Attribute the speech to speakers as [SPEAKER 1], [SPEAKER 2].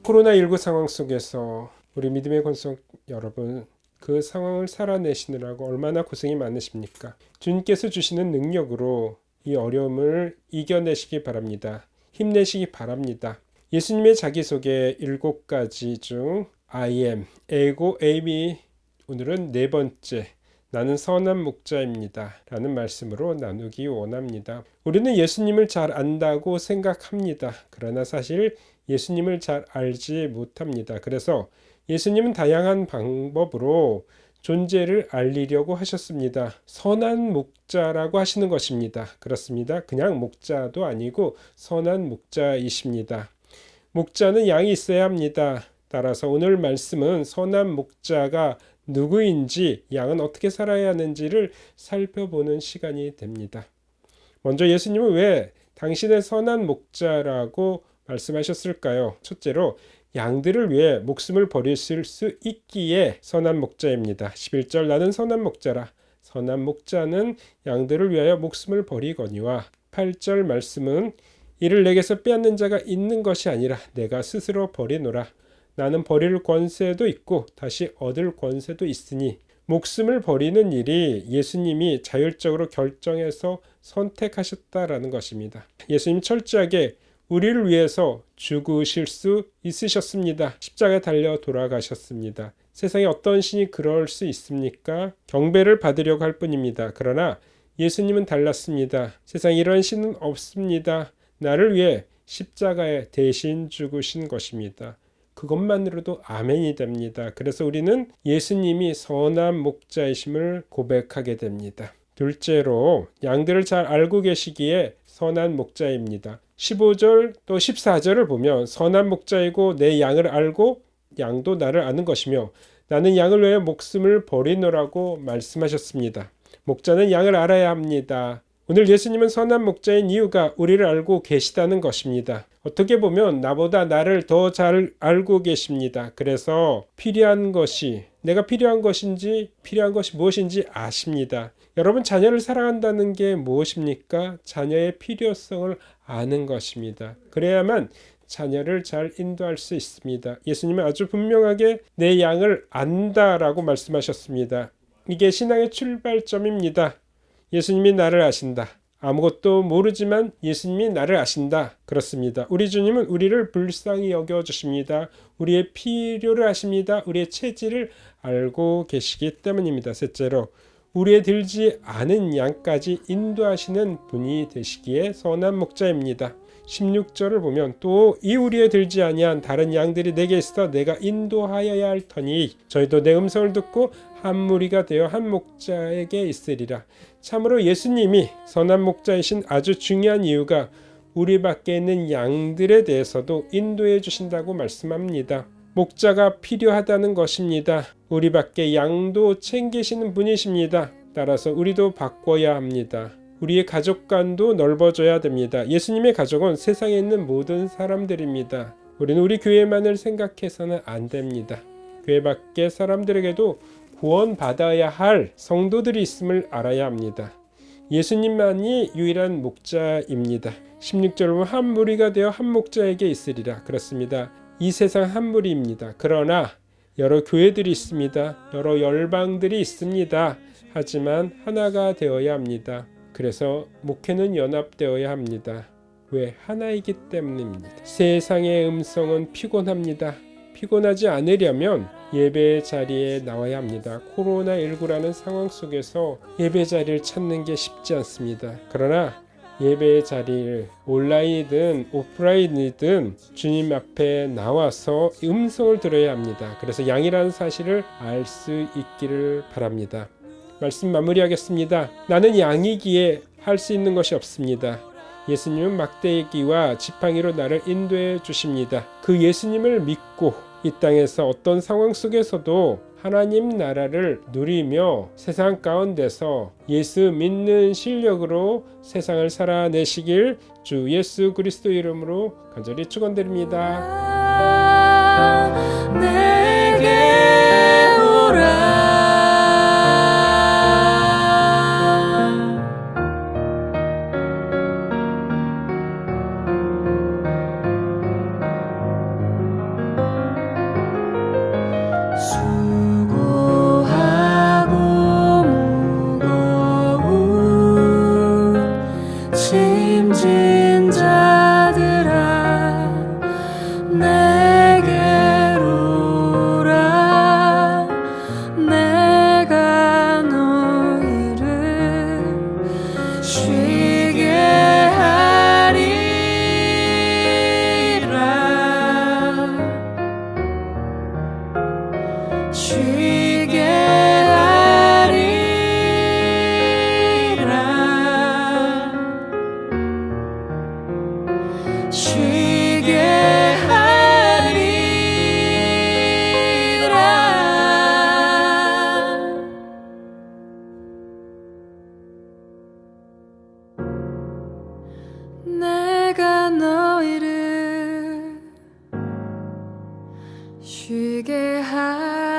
[SPEAKER 1] 코로나19 상황 속에서 우리 믿음의 권속 여러분, 그 상황을 살아내시느라고 얼마나 고생이 많으십니까? 주님께서 주시는 능력으로 이 어려움을 이겨내시기 바랍니다. 힘내시기 바랍니다. 예수님의 자기소개 7가지 중 I am, 에고, 에임이 오늘은 4번째, 나는 선한 목자입니다 라는 말씀으로 나누기 원합니다. 우리는 예수님을 잘 안다고 생각합니다. 그러나 사실 예수님을 잘 알지 못합니다. 그래서 예수님은 다양한 방법으로 존재를 알리려고 하셨습니다. 선한 목자라고 하시는 것입니다. 그렇습니다. 그냥 목자도 아니고 선한 목자이십니다. 목자는 양이 있어야 합니다. 따라서 오늘 말씀은 선한 목자가 누구인지, 양은 어떻게 살아야 하는지를 살펴보는 시간이 됩니다. 먼저 예수님은 왜 당신의 선한 목자라고 말씀하셨을까요? 첫째로 양들을 위해 목숨을 버리실 수 있기에 선한 목자입니다. 11절 나는 선한 목자라. 선한 목자는 양들을 위하여 목숨을 버리거니와 8절 말씀은 이를 내게서 빼앗는 자가 있는 것이 아니라 내가 스스로 버리노라. 나는 버릴 권세도 있고 다시 얻을 권세도 있으니 목숨을 버리는 일이 예수님이 자율적으로 결정해서 선택하셨다라는 것입니다. 예수님 철저하게 우리를 위해서 죽으실 수 있으셨습니다. 십자가에 달려 돌아가셨습니다. 세상에 어떤 신이 그럴 수 있습니까? 경배를 받으려고 할 뿐입니다. 그러나 예수님은 달랐습니다. 세상에 이런 신은 없습니다. 나를 위해 십자가에 대신 죽으신 것입니다. 그것만으로도 아멘이 됩니다. 그래서 우리는 예수님이 선한 목자이심을 고백하게 됩니다. 둘째로 양들을 잘 알고 계시기에 선한 목자입니다. 15절 또 14절을 보면 선한 목자이고 내 양을 알고 양도 나를 아는 것이며 나는 양을 위해 목숨을 버리노라고 말씀하셨습니다. 목자는 양을 알아야 합니다. 오늘 예수님은 선한 목자인 이유가 우리를 알고 계시다는 것입니다. 어떻게 보면 나보다 나를 더 잘 알고 계십니다. 그래서 필요한 것이 내가 필요한 것인지 필요한 것이 무엇인지 아십니다. 여러분 자녀를 사랑한다는 게 무엇입니까? 자녀의 필요성을 아는 것입니다. 그래야만 자녀를 잘 인도할 수 있습니다. 예수님은 아주 분명하게 내 양을 안다라고 말씀하셨습니다. 이게 신앙의 출발점입니다. 예수님이 나를 아신다. 아무것도 모르지만 예수님이 나를 아신다. 그렇습니다. 우리 주님은 우리를 불쌍히 여겨주십니다. 우리의 필요를 아십니다. 우리의 체질을 알고 계시기 때문입니다. 셋째로 우리에 들지 않은 양까지 인도하시는 분이 되시기에 선한 목자입니다. 16절을 보면 또 이 우리에 들지 아니한 다른 양들이 내게 있어 내가 인도하여야 할 터니 저희도 내 음성을 듣고 한 무리가 되어 한 목자에게 있으리라. 참으로 예수님이 선한 목자이신 아주 중요한 이유가 우리 밖에 있는 양들에 대해서도 인도해 주신다고 말씀합니다. 목자가 필요하다는 것입니다. 우리 밖에 양도 챙기시는 분이십니다. 따라서 우리도 바꿔야 합니다. 우리의 가족관도 넓어져야 됩니다. 예수님의 가족은 세상에 있는 모든 사람들입니다. 우리는 우리 교회만을 생각해서는 안 됩니다. 교회 밖의 사람들에게도 구원받아야 할 성도들이 있음을 알아야 합니다. 예수님만이 유일한 목자입니다. 16절 보면 한 무리가 되어 한 목자에게 있으리라. 그렇습니다. 이 세상 한 무리입니다. 그러나 여러 교회들이 있습니다. 여러 열방들이 있습니다. 하지만 하나가 되어야 합니다. 그래서 목회는 연합되어야 합니다. 왜? 하나이기 때문입니다. 세상의 음성은 피곤합니다. 피곤하지 않으려면 예배 자리에 나와야 합니다. 코로나19라는 상황 속에서 예배 자리를 찾는 게 쉽지 않습니다. 그러나 예배 자리를 온라인이든 오프라인이든 주님 앞에 나와서 음성을 들어야 합니다. 그래서 양이라는 사실을 알 수 있기를 바랍니다. 말씀 마무리하겠습니다. 나는 양이기에 할 수 있는 것이 없습니다. 예수님은 막대기와 지팡이로 나를 인도해 주십니다. 그 예수님을 믿고 이 땅에서 어떤 상황 속에서도 하나님 나라를 누리며 세상 가운데서 예수 믿는 실력으로 세상을 살아내시길 주 예수 그리스도 이름으로 간절히 축원드립니다. 내게 오라.
[SPEAKER 2] 힘짐진 자들아 내게로 오라 내가 너희를 쉬게 하리라 쉬게 쉬게 하리라 내가 너희를 쉬게 하리라